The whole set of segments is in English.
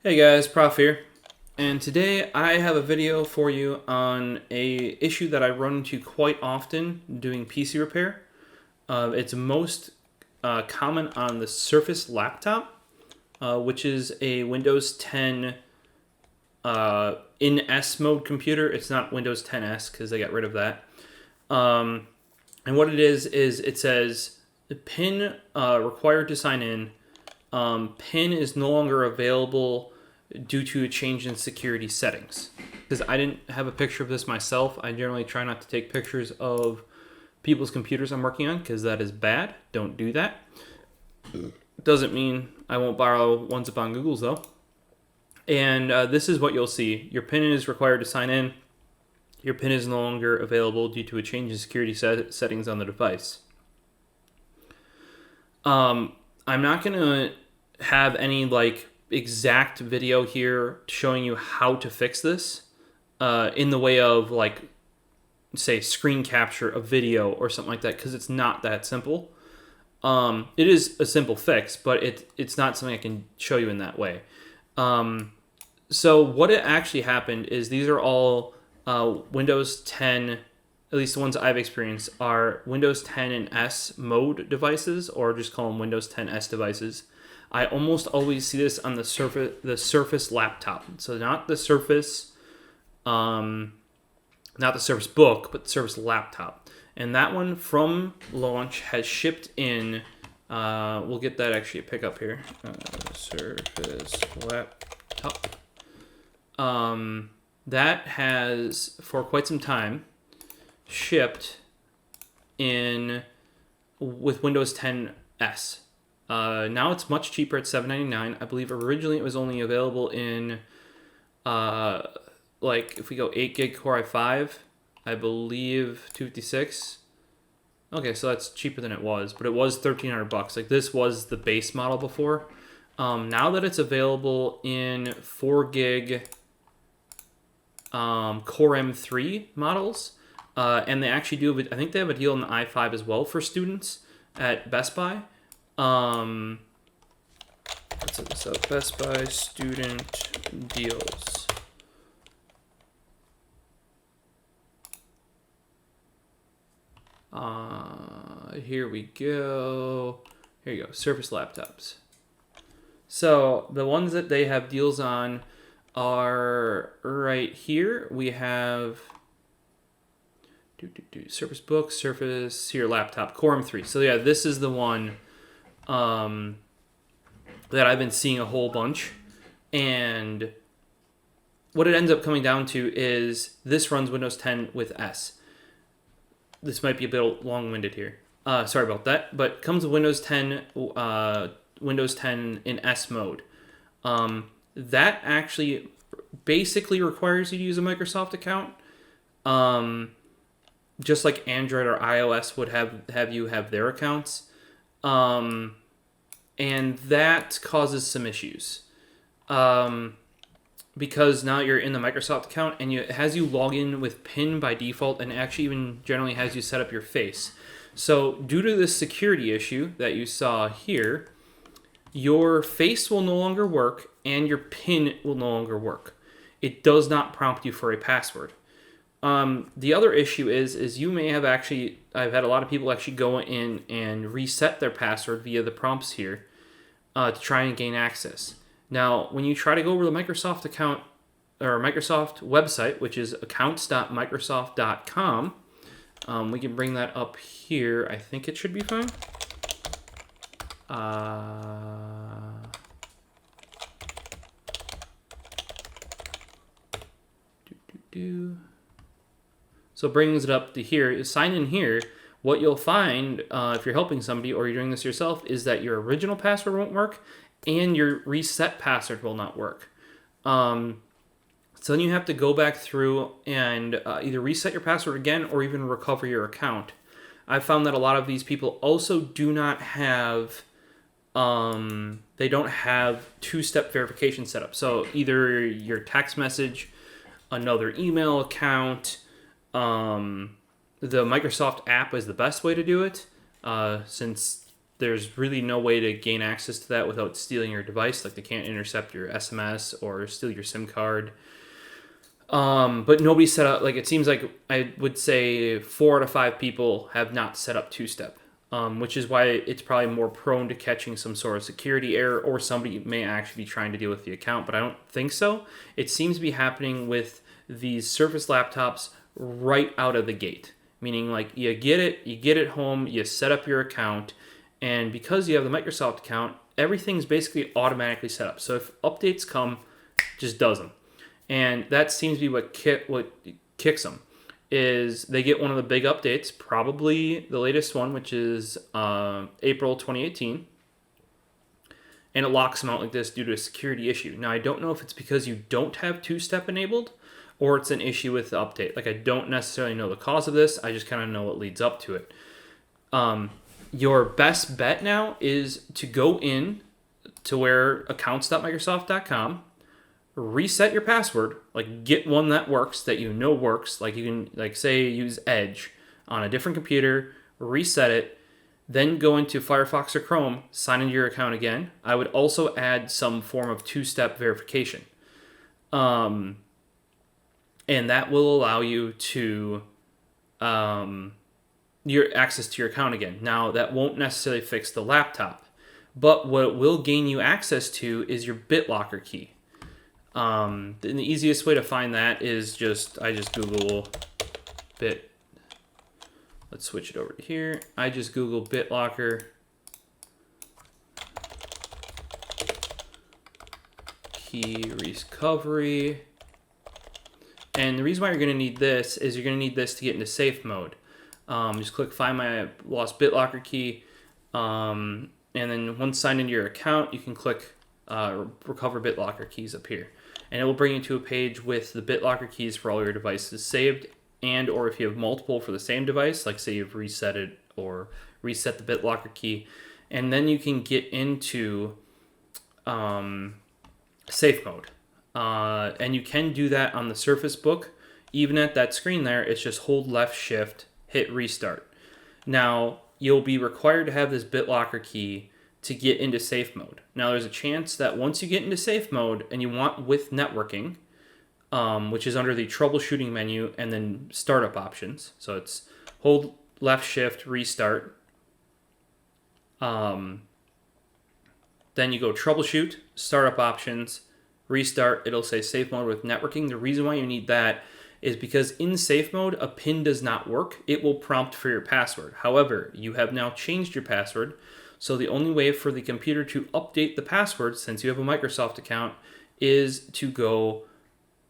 Hey guys, Prof here, and today I have a video for you on a issue that I run into quite often doing PC repair. It's most common on the Surface laptop, which is a Windows 10 in S mode computer. It's not Windows 10S because they got rid of that. And what it is it says the PIN required to sign in. PIN is no longer available due to a change in security settings. Because I didn't have a picture of this myself, I generally try not to take pictures of people's computers I'm working on because that is bad. Don't do that. Doesn't mean I won't borrow ones upon Google's though. And this is what you'll see. Your PIN is required to sign in. Your PIN is no longer available due to a change in security settings on the device. I'm not going to have any exact video here showing you how to fix this in the way of say screen capture a video or something like that, because it's not that simple. It is a simple fix, but it's not something I can show you in that way. So what it actually happened is these are all Windows 10, at least the ones I've experienced, are Windows 10 and S mode devices, or just call them Windows 10 S devices. I almost always see this on the Surface laptop. So not the Surface, not the Surface Book, but the Surface laptop. And that one from launch has shipped in. We'll get that actually a pickup here. Surface laptop. That has for quite some time shipped in with Windows 10 S. Now it's much cheaper at $7.99. I believe originally it was only available in, if we go 8 gig Core i5, I believe 256. Okay, so that's cheaper than it was, but it was $1,300. Like this was the base model before. Now that it's available in 4 gig Core M3 models, and they actually do, I think they have a deal on the i5 as well for students at Best Buy. Let's look this up. Best Buy student deals. Here we go. Here you go. Surface laptops. So the ones that they have deals on are right here. We have Surface Book, Surface here laptop, Core M3. So yeah, this is the one that I've been seeing a whole bunch, and what it ends up coming down to is this runs Windows 10 with S. This might be a bit long-winded here. Sorry about that, but comes with Windows 10, Windows 10 in S mode. That actually basically requires you to use a Microsoft account, just like Android or iOS would have you have their accounts. And that causes some issues. Because now you're in the Microsoft account and it has you log in with PIN by default, and actually even generally has you set up your face. So due to this security issue that you saw here, your face will no longer work and your PIN will no longer work. It does not prompt you for a password. The other issue is you may have actually, I've had a lot of people actually go in and reset their password via the prompts here to try and gain access. Now, when you try to go over the Microsoft account or Microsoft website, which is accounts.microsoft.com, we can bring that up here. I think it should be fine. So it brings it up to here. Sign in here. What you'll find if you're helping somebody or you're doing this yourself is that your original password won't work and your reset password will not work. So then you have to go back through and either reset your password again or even recover your account. I found that a lot of these people also do not have, they don't have two-step verification set up. So either your text message, another email account, the Microsoft app is the best way to do it, since there's really no way to gain access to that without stealing your device. Like they can't intercept your SMS or steal your SIM card. But nobody set up, like it seems like I would say 4 out of 5 people have not set up two-step, which is why it's probably more prone to catching some sort of security error, or somebody may actually be trying to deal with the account, but I don't think so. It seems to be happening with these Surface laptops right out of the gate, meaning like you get it home, you set up your account, and because you have the Microsoft account, everything's basically automatically set up. So if updates come, just does them. And that seems to be what kicks them, is they get one of the big updates, probably the latest one, which is April 2018, and it locks them out like this due to a security issue. Now, I don't know if it's because you don't have two-step enabled, or it's an issue with the update. Like, I don't necessarily know the cause of this. I just kind of know what leads up to it. Your best bet now is to go in to where accounts.microsoft.com, reset your password, like get one that works, that you know works. Like you can, like say, use Edge on a different computer, reset it, then go into Firefox or Chrome, sign into your account again. I would also add some form of two-step verification. And that will allow you to your access to your account again. Now, that won't necessarily fix the laptop, but what it will gain you access to is your BitLocker key. And the easiest way to find that is I just Google let's switch it over to here. I just Google BitLocker key recovery. And the reason why you're going to need this is you're going to need this to get into safe mode. Just click Find My Lost BitLocker Key. And then once signed into your account, you can click Recover BitLocker Keys up here. And it will bring you to a page with the BitLocker keys for all your devices saved, and or if you have multiple for the same device, like say you've reset it or reset the BitLocker key. And then you can get into safe mode. And you can do that on the Surface Book. Even at that screen there, it's just hold left shift, hit restart. Now, you'll be required to have this BitLocker key to get into safe mode. Now, there's a chance that once you get into safe mode and you want with networking, which is under the troubleshooting menu and then startup options. So it's hold left shift, restart. Then you go troubleshoot, startup options, restart. It'll say safe mode with networking. The reason why you need that is because in safe mode, a PIN does not work. It will prompt for your password. However, you have now changed your password. So the only way for the computer to update the password, since you have a Microsoft account, is to go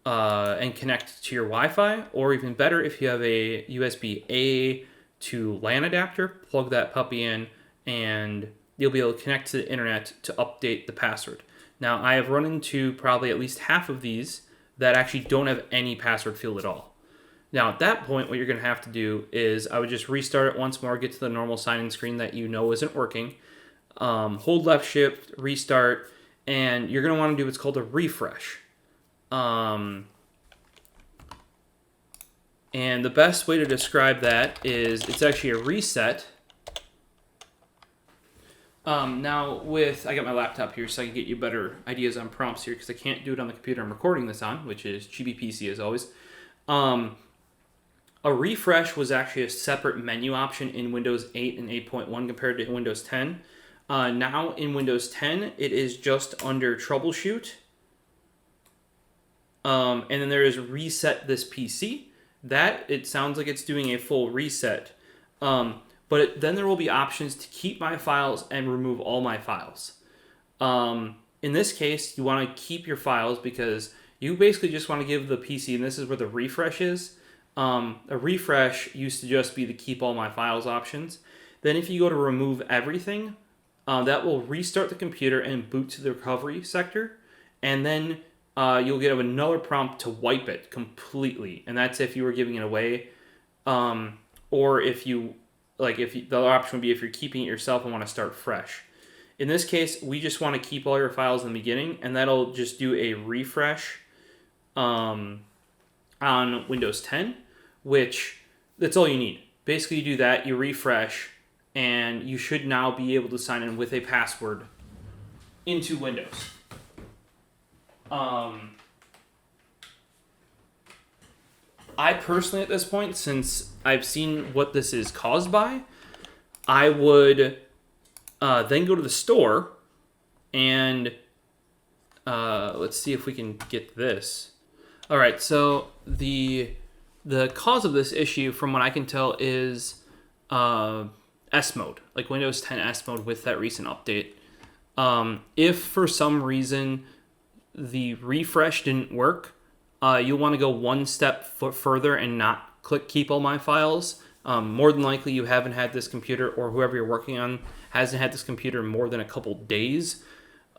and connect to your Wi-Fi, or even better, if you have a USB-A to LAN adapter, plug that puppy in, and you'll be able to connect to the internet to update the password. Now, I have run into probably at least half of these that actually don't have any password field at all. Now, at that point, what you're going to have to do is I would just restart it once more, get to the normal sign-in screen that you know isn't working, hold left shift, restart, and you're going to want to do what's called a refresh. And the best way to describe that is it's actually a reset. Now, I got my laptop here so I can get you better ideas on prompts here because I can't do it on the computer I'm recording this on, which is GBPC as always. A refresh was actually a separate menu option in Windows 8 and 8.1 compared to Windows 10. Now in Windows 10, it is just under Troubleshoot. And then there is Reset This PC. That, it sounds like it's doing a full reset. Then there will be options to keep my files and remove all my files. In this case, you want to keep your files because you basically just want to give the PC, and this is where the refresh is. A refresh used to just be the keep all my files options. Then if you go to remove everything, that will restart the computer and boot to the recovery sector. And then you'll get another prompt to wipe it completely. And that's if you were giving it away. Or if you, the other option would be if you're keeping it yourself and want to start fresh. In this case, we just want to keep all your files in the beginning, and that'll just do a refresh on Windows 10, which that's all you need. Basically, you do that, you refresh, and you should now be able to sign in with a password into Windows. I personally, at this point, since I've seen what this is caused by, I would then go to the store and let's see if we can get this. All right, so the cause of this issue, from what I can tell, is S mode, like Windows 10 S mode with that recent update. If for some reason the refresh didn't work, you'll want to go one step further and not click keep all my files. More than likely you haven't had this computer, or whoever you're working on hasn't had this computer more than a couple days,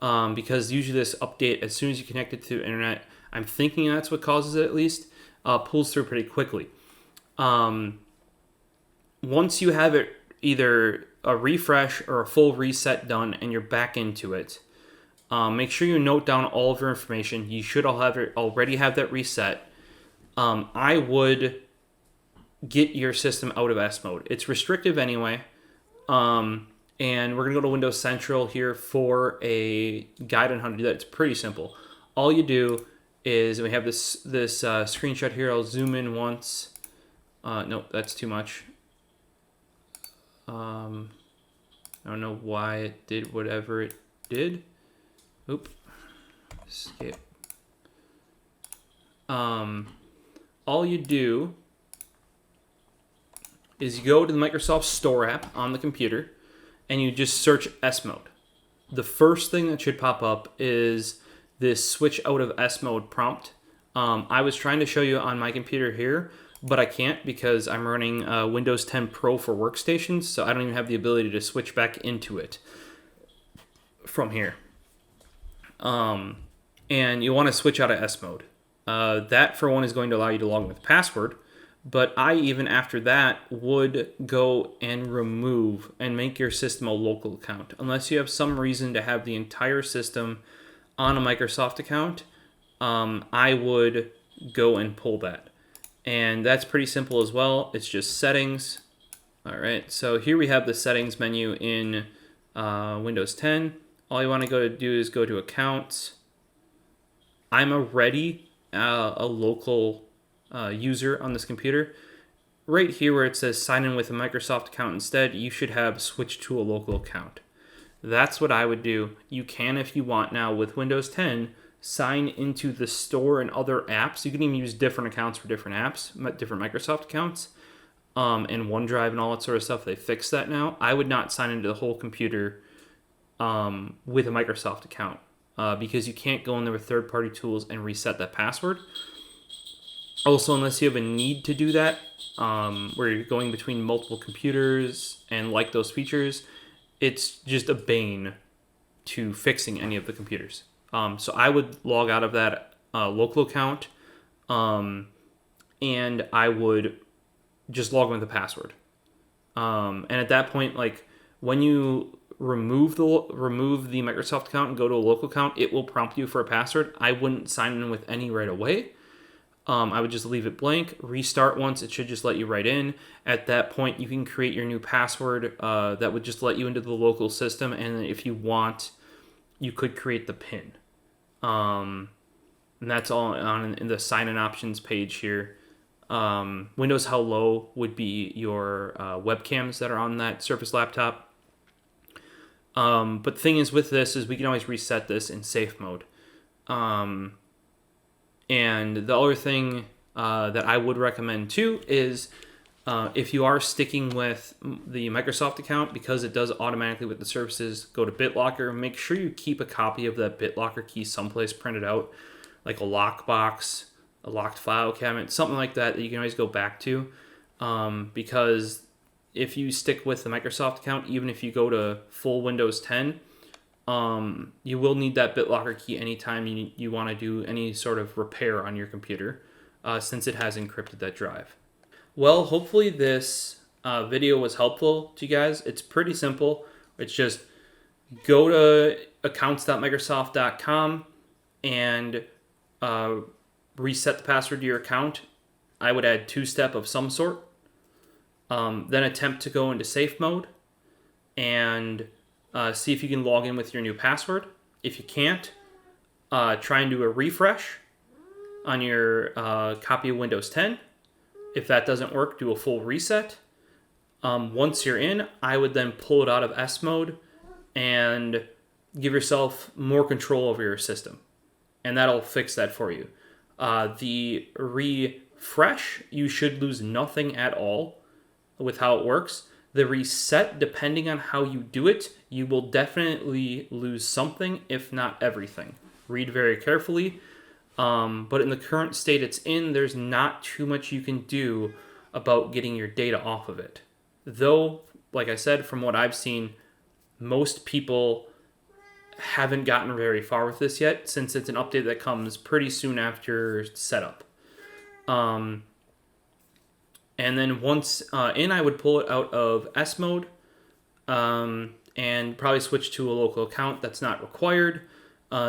because usually this update, as soon as you connect it to the internet, I'm thinking that's what causes it at least, pulls through pretty quickly. Once you have it either a refresh or a full reset done and you're back into it, make sure you note down all of your information. You should already have that reset. I would get your system out of S mode. It's restrictive anyway. And we're going to go to Windows Central here for a guide on how to do that. It's pretty simple. All you do is, we have this screenshot here. I'll zoom in once. Nope, that's too much. I don't know why it did whatever it did. Oop. Escape. All you do is you go to the Microsoft Store app on the computer and you just search S mode. The first thing that should pop up is this switch out of S mode prompt. I was trying to show you on my computer here, but I can't because I'm running Windows 10 Pro for workstations, so I don't even have the ability to switch back into it from here. And you want to switch out of S mode. That, for one, is going to allow you to log in with a password, but I, even after that, would go and remove and make your system a local account. Unless you have some reason to have the entire system on a Microsoft account, I would go and pull that. And that's pretty simple as well. It's just settings. All right, so here we have the settings menu in Windows 10. All you want to do is go to accounts. I'm already a local user on this computer. Right here where it says sign in with a Microsoft account instead, you should have switched to a local account. That's what I would do. You can, if you want now with Windows 10, sign into the store and other apps. You can even use different accounts for different apps, different Microsoft accounts, and OneDrive and all that sort of stuff. They fixed that now. I would not sign into the whole computer with a Microsoft account because you can't go in there with third-party tools and reset that password. Also, unless you have a need to do that, where you're going between multiple computers and like those features, it's just a bane to fixing any of the computers. So I would log out of that local account, and I would just log in with a password. And at that point, like when you remove the Microsoft account and go to a local account, it will prompt you for a password. I wouldn't sign in with any right away. I would just leave it blank, restart once. It should just let you right in. At that point, you can create your new password that would just let you into the local system. And if you want, you could create the PIN. And that's all on in the sign-in options page here. Windows Hello would be your webcams that are on that Surface laptop. But the thing is with this is we can always reset this in safe mode. And the other thing that I would recommend too is if you are sticking with the Microsoft account, because it does automatically with the services, go to BitLocker. Make sure you keep a copy of that BitLocker key someplace printed out, like a lockbox, a locked file cabinet, something like that you can always go back to. Because if you stick with the Microsoft account, even if you go to full Windows 10, you will need that BitLocker key anytime you want to do any sort of repair on your computer, since it has encrypted that drive. Well, hopefully this video was helpful to you guys. It's pretty simple. It's just go to accounts.microsoft.com and reset the password to your account. I would add two-step of some sort. Then attempt to go into safe mode. and see if you can log in with your new password. If you can't, try and do a refresh on your copy of Windows 10. If that doesn't work, do a full reset. Once you're in, I would then pull it out of S mode and give yourself more control over your system. And that'll fix that for you. The refresh, you should lose nothing at all with how it works. The reset, depending on how you do it, you will definitely lose something, if not everything. Read very carefully. But in the current state it's in, there's not too much you can do about getting your data off of it. Though, like I said, from what I've seen, most people haven't gotten very far with this yet, since it's an update that comes pretty soon after setup. And then once in, I would pull it out of S mode and probably switch to a local account. That's not required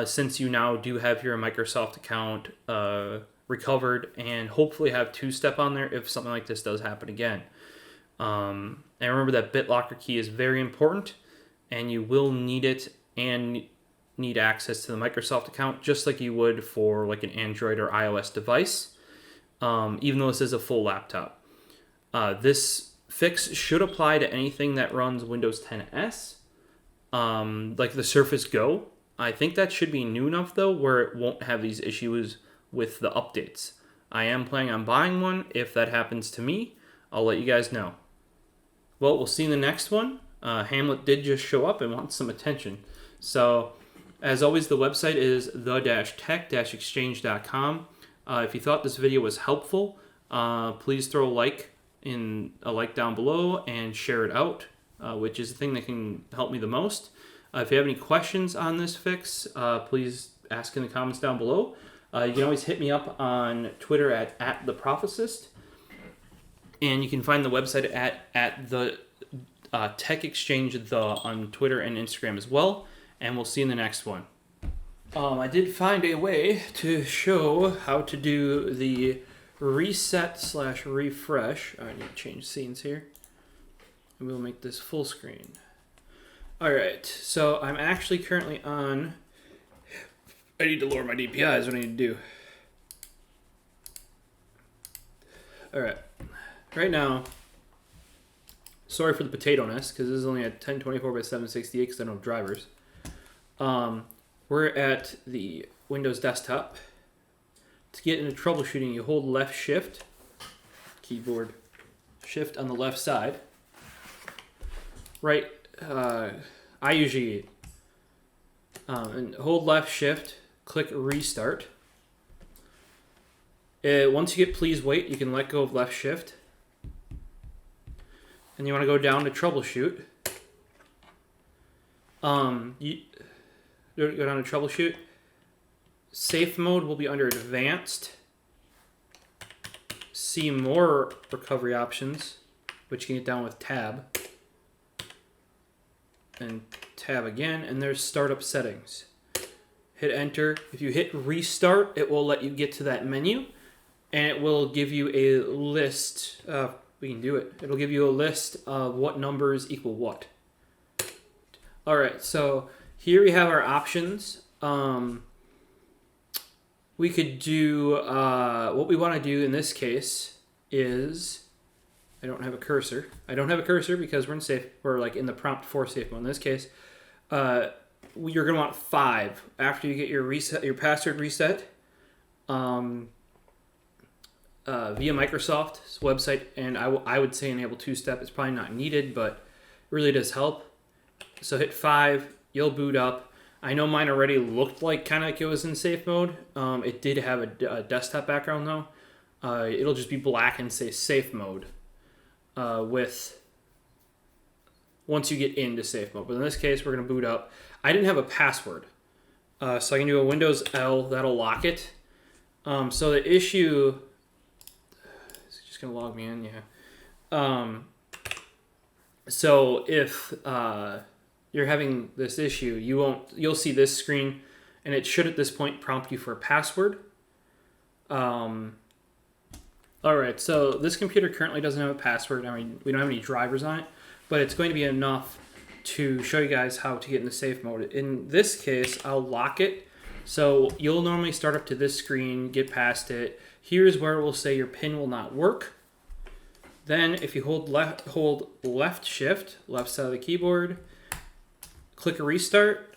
since you now do have your Microsoft account recovered and hopefully have two-step on there if something like this does happen again. And remember that BitLocker key is very important, and you will need it and need access to the Microsoft account just like you would for like an Android or iOS device, even though this is a full laptop. This fix should apply to anything that runs Windows 10 S, like the Surface Go. I think that should be new enough though where it won't have these issues with the updates. I am planning on buying one. If that happens to me, I'll let you guys know. Well, we'll see in the next one. Hamlet did just show up and wants some attention. So, as always, the website is the-tech-exchange.com. If you thought this video was helpful, please throw a like down below and share it out, which is the thing that can help me the most. If you have any questions on this fix, please ask in the comments down below. You can always hit me up on Twitter at TheProfosist. And you can find the website at the Tech Exchange on Twitter and Instagram as well. And we'll see you in the next one. I did find a way to show how to do the reset/refresh. I need to change scenes here. And we'll make this full screen. Alright, so I'm actually currently on... I need to lower my DPI is what I need to do. Alright. Right now, sorry for the potato-ness, because this is only a 1024 by 768 because I don't have drivers. We're at the Windows desktop. To get into troubleshooting, you hold left shift, keyboard shift on the left side. Right, I usually and hold left shift, click restart. Once you get please wait, you can let go of left shift. And you want to go down to troubleshoot. You go down to troubleshoot. Safe mode will be under advanced. See more recovery options, which you can get down with tab. And tab again, and there's startup settings. Hit enter. If you hit restart, it will let you get to that menu, and it will give you a list. We can do it. It'll give you a list of what numbers equal what. All right, so here we have our options. We could do, what we want to do in this case is, I don't have a cursor. I don't have a cursor because we're like in the prompt for safe mode. In this case, you're going to want 5 after you get your password reset. Via Microsoft's website, and I would say enable two-step. It's probably not needed, but it really does help. So hit 5, you'll boot up. I know mine already looked like kind of like it was in safe mode. It did have a desktop background though. It'll just be black and say safe mode once you get into safe mode. But in this case, we're going to boot up. I didn't have a password, so I can do a Windows L. That'll lock it. So the issue... Gonna log me in, yeah. So if you're having this issue, you'll see this screen, and it should at this point prompt you for a password. All right, so this computer currently doesn't have a password. I mean, we don't have any drivers on it, but it's going to be enough to show you guys how to get into safe mode. In this case, I'll lock it. So you'll normally start up to this screen, get past it. Here's where it will say your pin will not work. Then if you hold left shift, left side of the keyboard, click a restart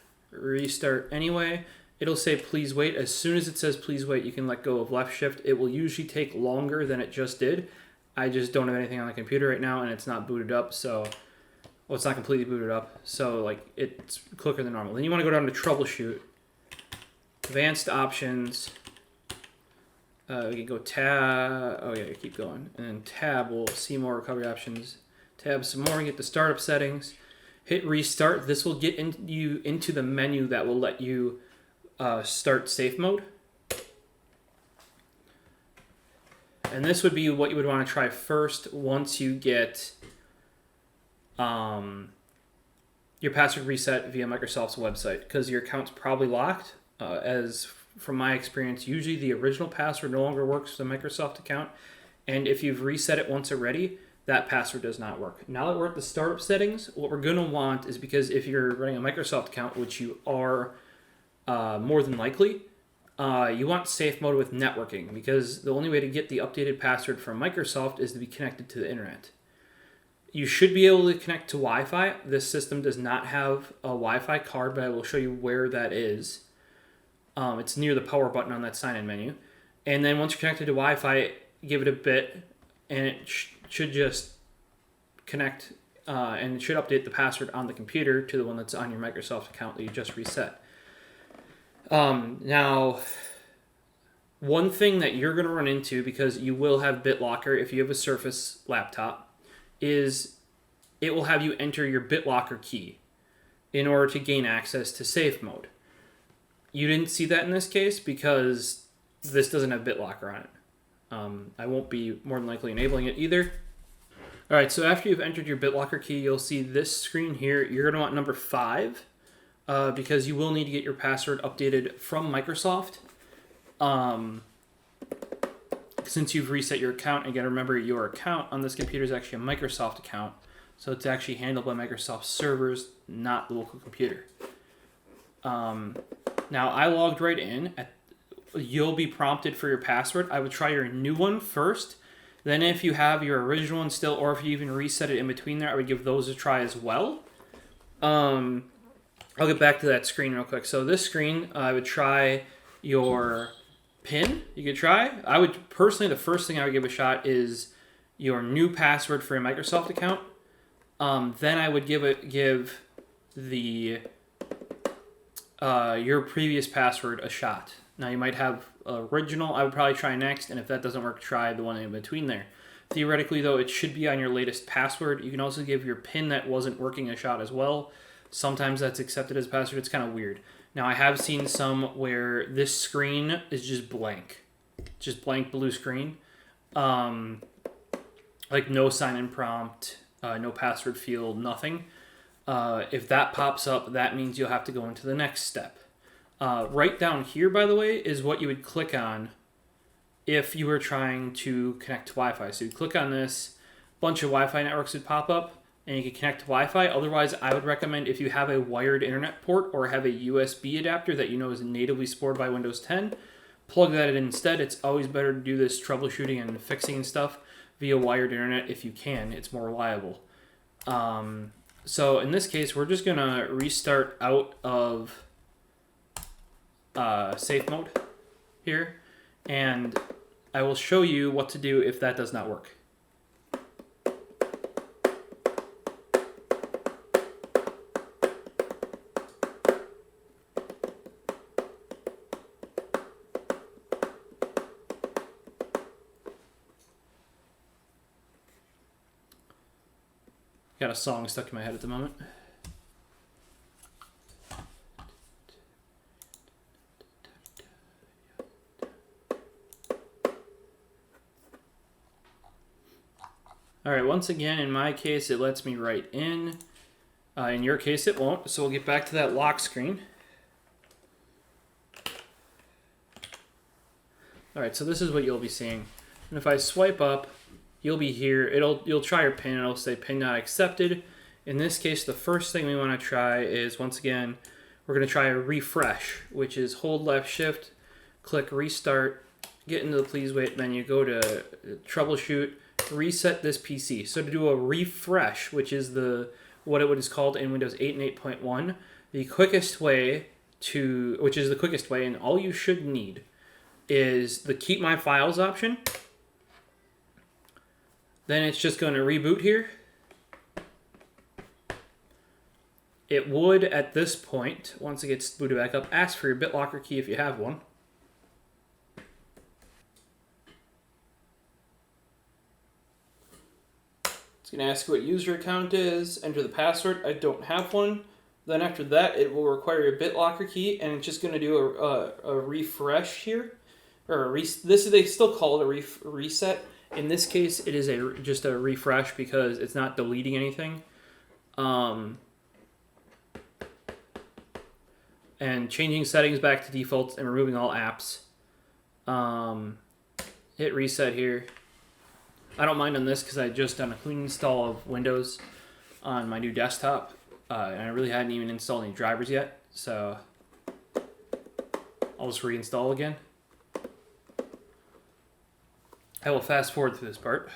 anyway. It'll say please wait. As soon as it says please wait, you can let go of left shift. It will usually take longer than it just did. I just don't have anything on the computer right now and it's not booted up, so well, it's not completely booted up, so like it's quicker than normal. Then you want to go down to Troubleshoot, Advanced Options. We can go tab. Oh yeah, keep going, and then tab. We'll see more recovery options. Tab some more and get the startup settings. Hit restart. This will get you into the menu that will let you start safe mode. And this would be what you would want to try first once you get your password reset via Microsoft's website, because your account's probably locked. As from my experience, usually the original password no longer works for the Microsoft account, and if you've reset it once already, that password does not work. Now that we're at the startup settings, what we're going to want is, because if you're running a Microsoft account, which you are more than likely, you want safe mode with networking, because the only way to get the updated password from Microsoft is to be connected to the internet. You should be able to connect to Wi-Fi. This system does not have a Wi-Fi card, but I will show you where that is. It's near the power button on that sign-in menu. And then once you're connected to Wi-Fi, give it a bit, and it should just connect, and it should update the password on the computer to the one that's on your Microsoft account that you just reset. Now, one thing that you're going to run into, because you will have BitLocker if you have a Surface laptop, is it will have you enter your BitLocker key in order to gain access to safe mode. You didn't see that in this case because this doesn't have BitLocker on it. I won't be more than likely enabling it either. All right, so after you've entered your BitLocker key, you'll see this screen here. You're going to want number 5 because you will need to get your password updated from Microsoft. Since you've reset your account, again, remember your account on this computer is actually a Microsoft account, so it's actually handled by Microsoft servers, not the local computer. Now, I logged right in. You'll be prompted for your password. I would try your new one first. Then if you have your original one still, or if you even reset it in between there, I would give those a try as well. I'll get back to that screen real quick. So this screen, I would try your PIN. You could try. I would personally, the first thing I would give a shot is your new password for a Microsoft account. Then I would give the your previous password a shot. Now you might have original. I would probably try next, and if that doesn't work, try the one in between there. Theoretically, though, it should be on your latest password. You can also give your PIN that wasn't working a shot as well. Sometimes that's accepted as password. It's kind of weird. Now, I have seen some where this screen is just blank. Just blank blue screen. Like no sign-in prompt, no password field, nothing. If that pops up, that means you'll have to go into the next step. Right down here, by the way, is what you would click on if you were trying to connect to Wi-Fi. So you click on this, a bunch of Wi-Fi networks would pop up, and you can connect to Wi-Fi. Otherwise, I would recommend, if you have a wired internet port or have a USB adapter that you know is natively supported by Windows 10, plug that in instead. It's always better to do this troubleshooting and fixing stuff via wired internet if you can. It's more reliable. So in this case, we're just going to restart out of safe mode here, and I will show you what to do if that does not work. Got a song stuck in my head at the moment. All right, once again, in my case, it lets me write in. In your case, it won't, so we'll get back to that lock screen. All right, so this is what you'll be seeing. And if I swipe up, you'll be here. You'll try your PIN. It'll say PIN not accepted. In this case, the first thing we want to try is, once again, we're going to try a refresh, which is hold left shift, click restart, get into the please wait menu, go to troubleshoot, reset this PC. So to do a refresh, which is what it is called in Windows 8 and 8.1, the quickest way and all you should need is the keep my files option. Then it's just going to reboot here. It would, at this point, once it gets booted back up, ask for your BitLocker key if you have one. It's going to ask what user account is, enter the password. I don't have one. Then after that, it will require your BitLocker key, and it's just going to do a refresh here. They still call it a reset. In this case, it is just a refresh because it's not deleting anything. And changing settings back to defaults and removing all apps. Hit reset here. I don't mind on this because I just done a clean install of Windows on my new desktop. And I really hadn't even installed any drivers yet. So I'll just reinstall again. I will fast forward through this part.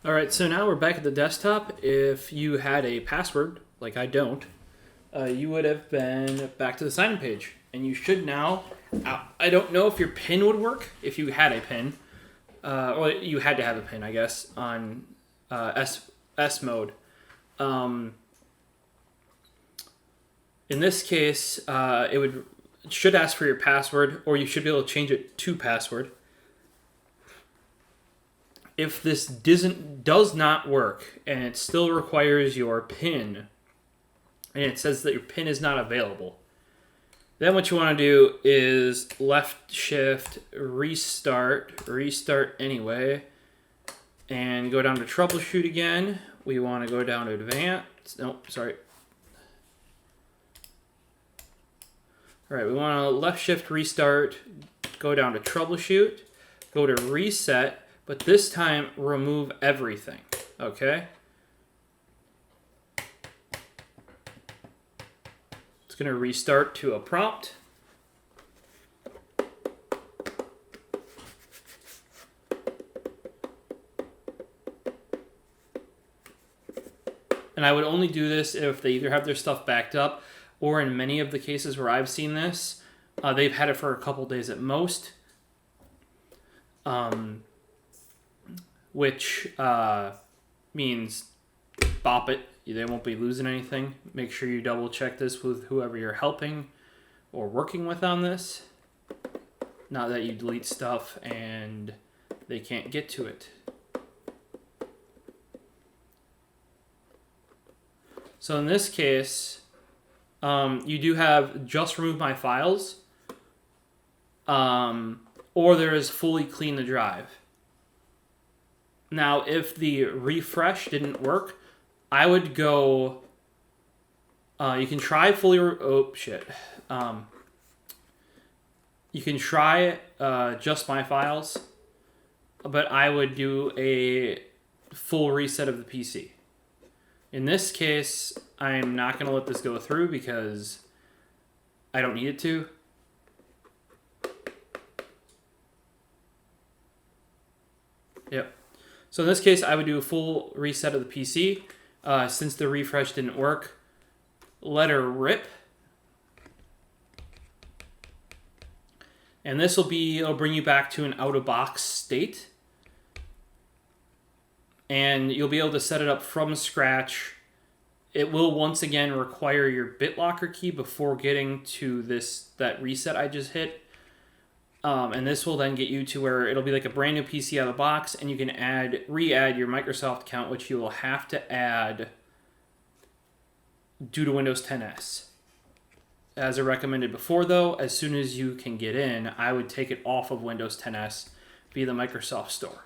All right, so now we're back at the desktop. If you had a password, like I don't, you would have been back to the sign-in page. And you should now, I don't know if your PIN would work, if you had a PIN, or you had to have a PIN, I guess, on S mode. In this case, it should ask for your password, or you should be able to change it to password. If this does not work and it still requires your PIN, and it says that your PIN is not available, then what you want to do is left shift, restart anyway, and go down to troubleshoot again. We want to go down to advanced. Nope, sorry. All right, we want to left shift, restart, go down to troubleshoot, go to reset. But this time, remove everything, okay? It's going to restart to a prompt. And I would only do this if they either have their stuff backed up, or in many of the cases where I've seen this, they've had it for a couple days at most. Which means bop it. They won't be losing anything. Make sure you double check this with whoever you're helping or working with on this. Not that you delete stuff and they can't get to it. So in this case, you do have just remove my files, or there is fully clean the drive. Now, if the refresh didn't work, I would go, you can try fully, you can try just my files, but I would do a full reset of the PC. In this case, I'm not going to let this go through because I don't need it to. Yep. So in this case, I would do a full reset of the PC. Since the refresh didn't work, let her rip. And this it'll bring you back to an out-of-box state. And you'll be able to set it up from scratch. It will once again require your BitLocker key before getting to that reset I just hit. And this will then get you to where it'll be like a brand new PC out of the box, and you can re-add your Microsoft account, which you will have to add due to Windows 10s. As I recommended before, though, as soon as you can get in, I would take it off of Windows 10s via the Microsoft Store.